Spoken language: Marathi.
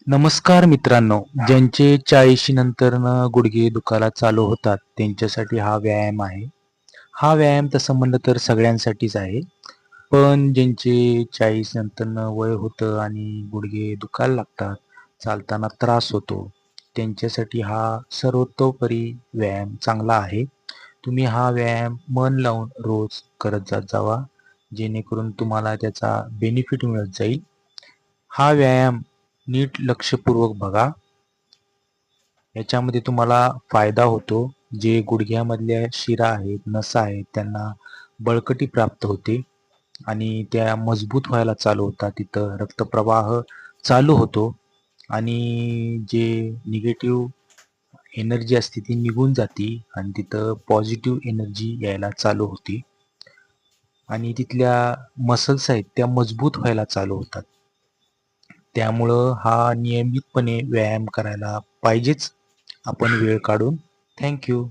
नमस्कार मित्रांनो, ज्यांचे 40 नंतर गुडघे दुखायला चालू होतात त्यांच्यासाठी हा व्यायाम आहे. हा व्यायाम तसं म्हणलं तर सगळ्यांसाठीच आहे. पण ज्यांचे 40 नंतर वय होतं आणि गुडघे दुखायला लागतात, चालताना त्रास होतो, त्यांच्यासाठी हा सर्वतोपरी व्यायाम चांगला आहे. तुम्ही हा व्यायाम मन लावून रोज करत जात जावा, जेणेकरून तुम्हाला त्याचा बेनिफिट मिळत जाईल. हा व्यायाम नीट लक्षपूर्वक बघा. याच्यामध्ये तुम्हाला फायदा होतो. जे गुडघ्यामधल्या शिरा आहेत, नसा आहेत, त्यांना बळकटी प्राप्त होते आणि त्या मजबूत व्हायला चालू होतात. तिथं रक्तप्रवाह चालू होतो आणि जे निगेटिव्ह एनर्जी असते ती निघून जाते आणि तिथं पॉझिटिव्ह एनर्जी यायला चालू होती आणि तिथल्या मसल्स आहेत त्या मजबूत व्हायला चालू होतात. त्यामुळं हा नियमितपणे व्यायाम करायला पाहिजेच आपण वेळ काढून. Thank you.